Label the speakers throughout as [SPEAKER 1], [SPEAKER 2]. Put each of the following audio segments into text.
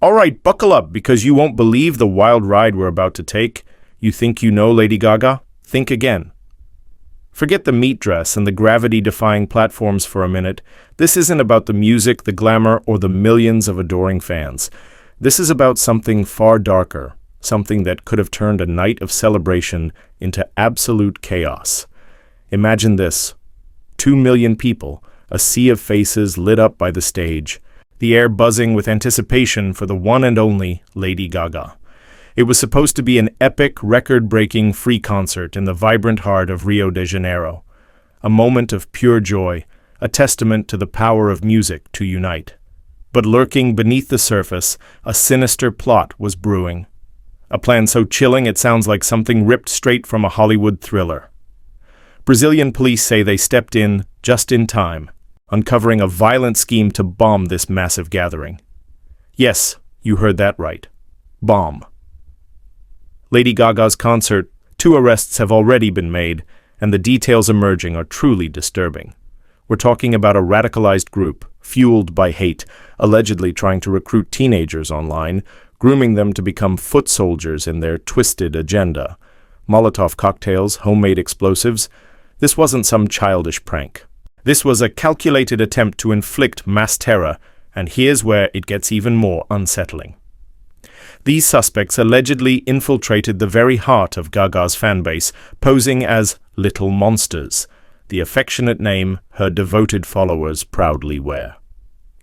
[SPEAKER 1] All right, buckle up because you won't believe the wild ride we're about to take. You think you know Lady Gaga? Think again. Forget the meat dress and the gravity-defying platforms for a minute. This isn't about the music, the glamour, or the millions of adoring fans. This is about something far darker, something that could have turned a night of celebration into absolute chaos. Imagine this. 2 million people, a sea of faces lit up by the stage, the air buzzing with anticipation for the one and only Lady Gaga. It was supposed to be an epic, record-breaking free concert in the vibrant heart of Rio de Janeiro. A moment of pure joy, a testament to the power of music to unite. But lurking beneath the surface, a sinister plot was brewing. A plan so chilling it sounds like something ripped straight from a Hollywood thriller. Brazilian police say they stepped in just in time, uncovering a violent scheme to bomb this massive gathering. Yes, you heard that right. Bomb. Lady Gaga's concert, 2 arrests have already been made, and the details emerging are truly disturbing. We're talking about a radicalized group, fueled by hate, allegedly trying to recruit teenagers online, grooming them to become foot soldiers in their twisted agenda. Molotov cocktails, homemade explosives. This wasn't some childish prank. This was a calculated attempt to inflict mass terror, and here's where it gets even more unsettling. These suspects allegedly infiltrated the very heart of Gaga's fanbase, posing as little monsters, the affectionate name her devoted followers proudly wear.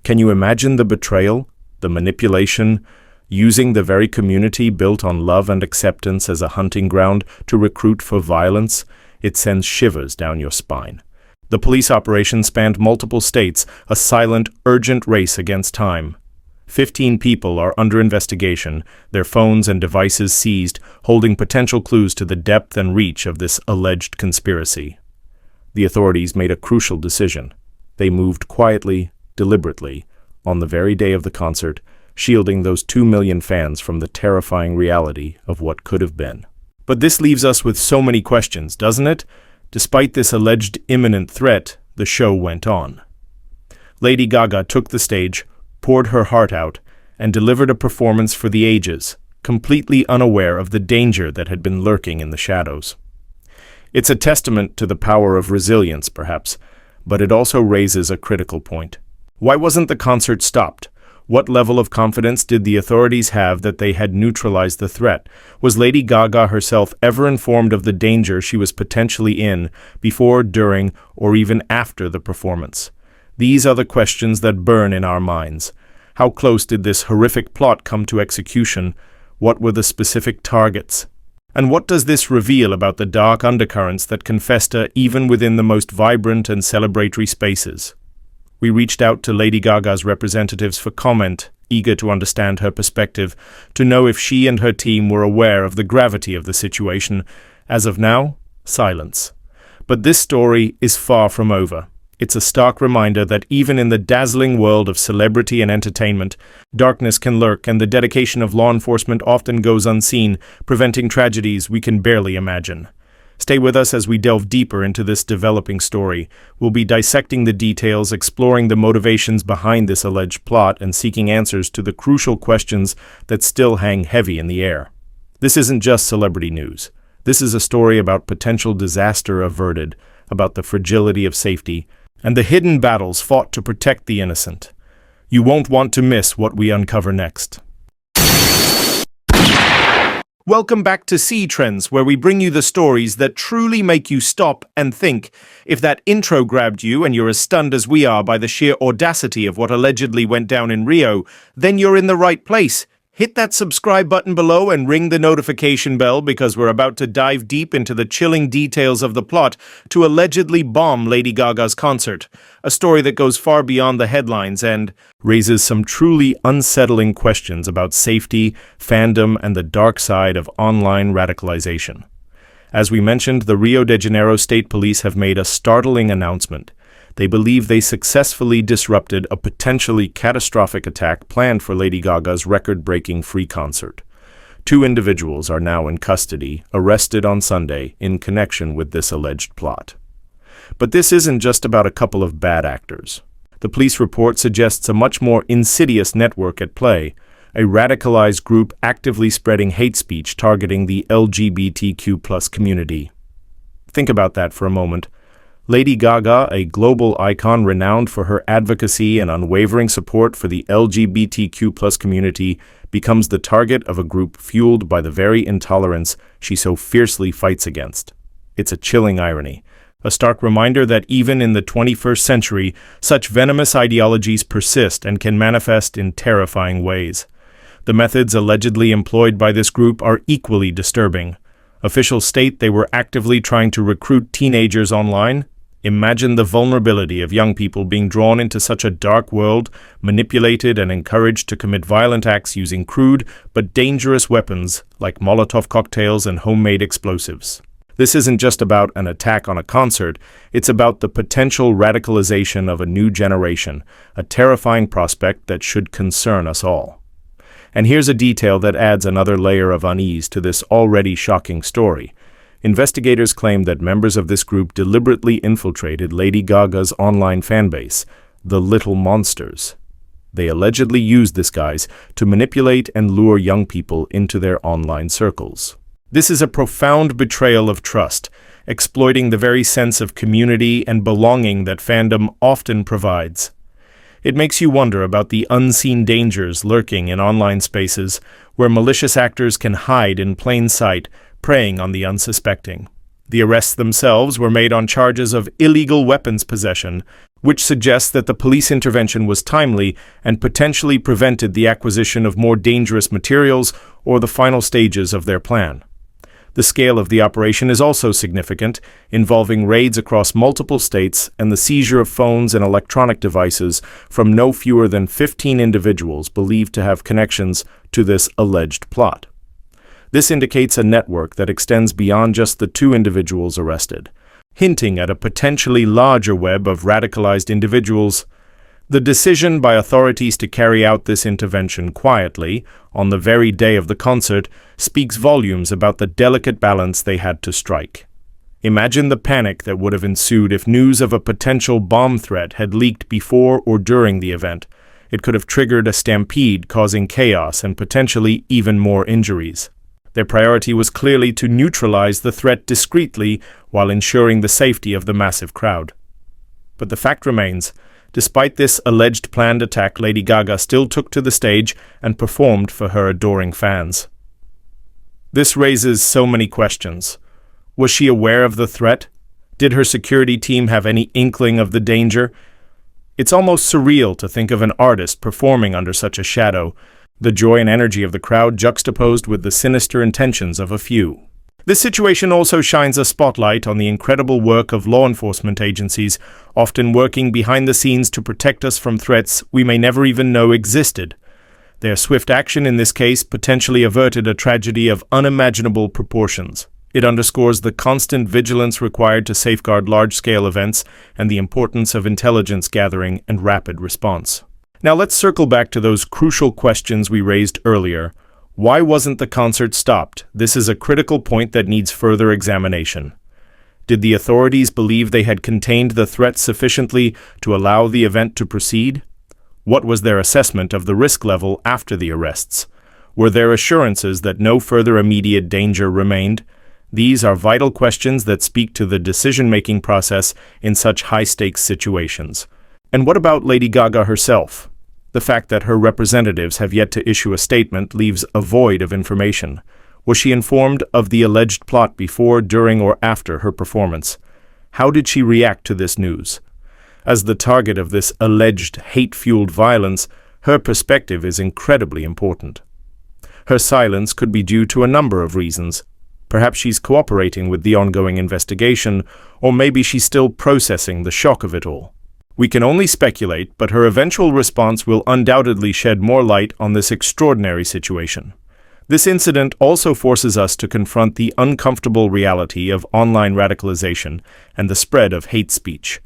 [SPEAKER 1] Can you imagine the betrayal, the manipulation, using the very community built on love and acceptance as a hunting ground to recruit for violence? It sends shivers down your spine. The police operation spanned multiple states, a silent, urgent race against time. 15 people are under investigation, their phones and devices seized, holding potential clues to the depth and reach of this alleged conspiracy. The authorities made a crucial decision. They moved quietly, deliberately, on the very day of the concert, shielding those 2 million fans from the terrifying reality of what could have been. But this leaves us with so many questions, doesn't it? Despite this alleged imminent threat, the show went on. Lady Gaga took the stage, poured her heart out, and delivered a performance for the ages, completely unaware of the danger that had been lurking in the shadows. It's a testament to the power of resilience, perhaps, but it also raises a critical point. Why wasn't the concert stopped? What level of confidence did the authorities have that they had neutralized the threat? Was Lady Gaga herself ever informed of the danger she was potentially in before, during, or even after the performance? These are the questions that burn in our minds. How close did this horrific plot come to execution? What were the specific targets? And what does this reveal about the dark undercurrents that can fester even within the most vibrant and celebratory spaces? We reached out to Lady Gaga's representatives for comment, eager to understand her perspective, to know if she and her team were aware of the gravity of the situation. As of now, silence. But this story is far from over. It's a stark reminder that even in the dazzling world of celebrity and entertainment, darkness can lurk and the dedication of law enforcement often goes unseen, preventing tragedies we can barely imagine. Stay with us as we delve deeper into this developing story. We'll be dissecting the details, exploring the motivations behind this alleged plot, and seeking answers to the crucial questions that still hang heavy in the air. This isn't just celebrity news. This is a story about potential disaster averted, about the fragility of safety, and the hidden battles fought to protect the innocent. You won't want to miss what we uncover next. Welcome back to CEtrends, where we bring you the stories that truly make you stop and think. If that intro grabbed you and you're as stunned as we are by the sheer audacity of what allegedly went down in Rio, then you're in the right place. Hit that subscribe button below and ring the notification bell because we're about to dive deep into the chilling details of the plot to allegedly bomb Lady Gaga's concert, a story that goes far beyond the headlines and raises some truly unsettling questions about safety, fandom, and the dark side of online radicalization. As we mentioned, the Rio de Janeiro State Police have made a startling announcement. They believe they successfully disrupted a potentially catastrophic attack planned for Lady Gaga's record-breaking free concert. 2 individuals are now in custody, arrested on Sunday in connection with this alleged plot. But this isn't just about a couple of bad actors. The police report suggests a much more insidious network at play, a radicalized group actively spreading hate speech targeting the LGBTQ+ community. Think about that for a moment. Lady Gaga, a global icon renowned for her advocacy and unwavering support for the LGBTQ+ community, becomes the target of a group fueled by the very intolerance she so fiercely fights against. It's a chilling irony, a stark reminder that even in the 21st century, such venomous ideologies persist and can manifest in terrifying ways. The methods allegedly employed by this group are equally disturbing. Officials state they were actively trying to recruit teenagers online. Imagine the vulnerability of young people being drawn into such a dark world, manipulated and encouraged to commit violent acts using crude but dangerous weapons like Molotov cocktails and homemade explosives. This isn't just about an attack on a concert, it's about the potential radicalization of a new generation, a terrifying prospect that should concern us all. And here's a detail that adds another layer of unease to this already shocking story. Investigators claim that members of this group deliberately infiltrated Lady Gaga's online fanbase, the Little Monsters. They allegedly used this guise to manipulate and lure young people into their online circles. This is a profound betrayal of trust, exploiting the very sense of community and belonging that fandom often provides. It makes you wonder about the unseen dangers lurking in online spaces, where malicious actors can hide in plain sight, preying on the unsuspecting. The arrests themselves were made on charges of illegal weapons possession, which suggests that the police intervention was timely and potentially prevented the acquisition of more dangerous materials or the final stages of their plan. The scale of the operation is also significant, involving raids across multiple states and the seizure of phones and electronic devices from no fewer than 15 individuals believed to have connections to this alleged plot. This indicates a network that extends beyond just the 2 individuals arrested, hinting at a potentially larger web of radicalized individuals. The decision by authorities to carry out this intervention quietly, on the very day of the concert, speaks volumes about the delicate balance they had to strike. Imagine the panic that would have ensued if news of a potential bomb threat had leaked before or during the event. It could have triggered a stampede, causing chaos and potentially even more injuries. Their priority was clearly to neutralize the threat discreetly while ensuring the safety of the massive crowd. But the fact remains, despite this alleged planned attack, Lady Gaga still took to the stage and performed for her adoring fans. This raises so many questions. Was she aware of the threat? Did her security team have any inkling of the danger? It's almost surreal to think of an artist performing under such a shadow, the joy and energy of the crowd juxtaposed with the sinister intentions of a few. This situation also shines a spotlight on the incredible work of law enforcement agencies, often working behind the scenes to protect us from threats we may never even know existed. Their swift action in this case potentially averted a tragedy of unimaginable proportions. It underscores the constant vigilance required to safeguard large-scale events and the importance of intelligence gathering and rapid response. Now let's circle back to those crucial questions we raised earlier. Why wasn't the concert stopped? This is a critical point that needs further examination. Did the authorities believe they had contained the threat sufficiently to allow the event to proceed? What was their assessment of the risk level after the arrests? Were there assurances that no further immediate danger remained? These are vital questions that speak to the decision-making process in such high-stakes situations. And what about Lady Gaga herself? The fact that her representatives have yet to issue a statement leaves a void of information. Was she informed of the alleged plot before, during, or after her performance? How did she react to this news? As the target of this alleged hate-fueled violence, her perspective is incredibly important. Her silence could be due to a number of reasons. Perhaps she's cooperating with the ongoing investigation, or maybe she's still processing the shock of it all. We can only speculate, but her eventual response will undoubtedly shed more light on this extraordinary situation. This incident also forces us to confront the uncomfortable reality of online radicalization and the spread of hate speech.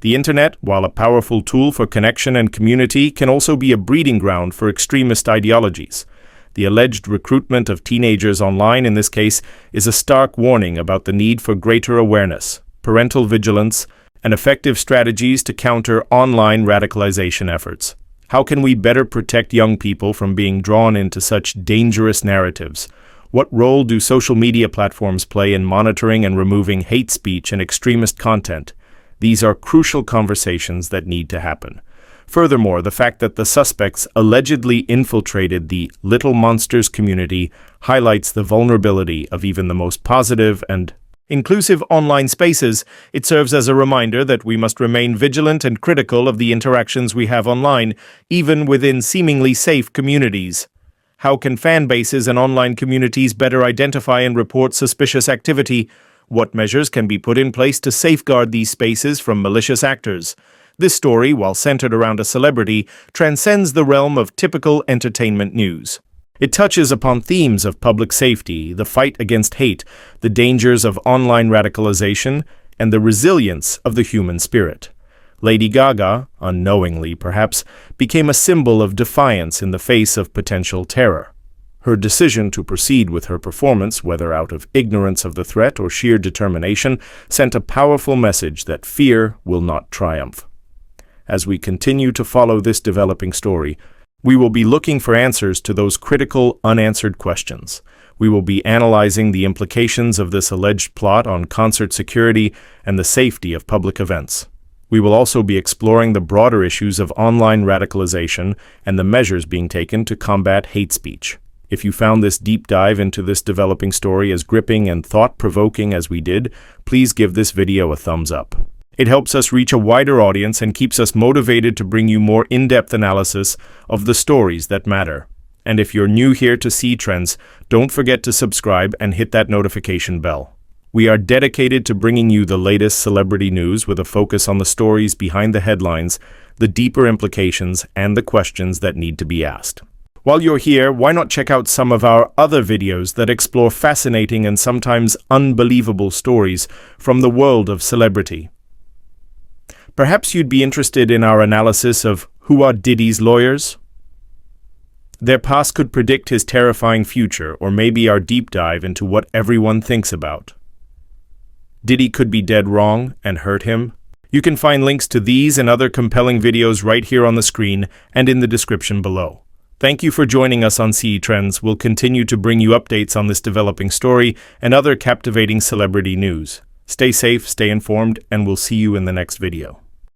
[SPEAKER 1] The internet, while a powerful tool for connection and community, can also be a breeding ground for extremist ideologies. The alleged recruitment of teenagers online in this case is a stark warning about the need for greater awareness, parental vigilance, and effective strategies to counter online radicalization efforts. How can we better protect young people from being drawn into such dangerous narratives? What role do social media platforms play in monitoring and removing hate speech and extremist content? These are crucial conversations that need to happen. Furthermore, the fact that the suspects allegedly infiltrated the Little Monsters community highlights the vulnerability of even the most positive and inclusive online spaces. It serves as a reminder that we must remain vigilant and critical of the interactions we have online, even within seemingly safe communities. How can fan bases and online communities better identify and report suspicious activity? What measures can be put in place to safeguard these spaces from malicious actors? This story, while centered around a celebrity, transcends the realm of typical entertainment news. It touches upon themes of public safety, the fight against hate, the dangers of online radicalization, and the resilience of the human spirit. Lady Gaga, unknowingly perhaps, became a symbol of defiance in the face of potential terror. Her decision to proceed with her performance, whether out of ignorance of the threat or sheer determination, sent a powerful message that fear will not triumph. As we continue to follow this developing story, we will be looking for answers to those critical, unanswered questions. We will be analyzing the implications of this alleged plot on concert security and the safety of public events. We will also be exploring the broader issues of online radicalization and the measures being taken to combat hate speech. If you found this deep dive into this developing story as gripping and thought-provoking as we did, please give this video a thumbs up. It helps us reach a wider audience and keeps us motivated to bring you more in-depth analysis of the stories that matter. And if you're new here to CEtrends, don't forget to subscribe and hit that notification bell. We are dedicated to bringing you the latest celebrity news with a focus on the stories behind the headlines, the deeper implications, and the questions that need to be asked. While you're here, why not check out some of our other videos that explore fascinating and sometimes unbelievable stories from the world of celebrity? Perhaps you'd be interested in our analysis of who are Diddy's lawyers? Their past could predict his terrifying future, or maybe our deep dive into what everyone thinks about. Diddy could be dead wrong and hurt him. You can find links to these and other compelling videos right here on the screen and in the description below. Thank you for joining us on CEtrends. We'll continue to bring you updates on this developing story and other captivating celebrity news. Stay safe, stay informed, and we'll see you in the next video.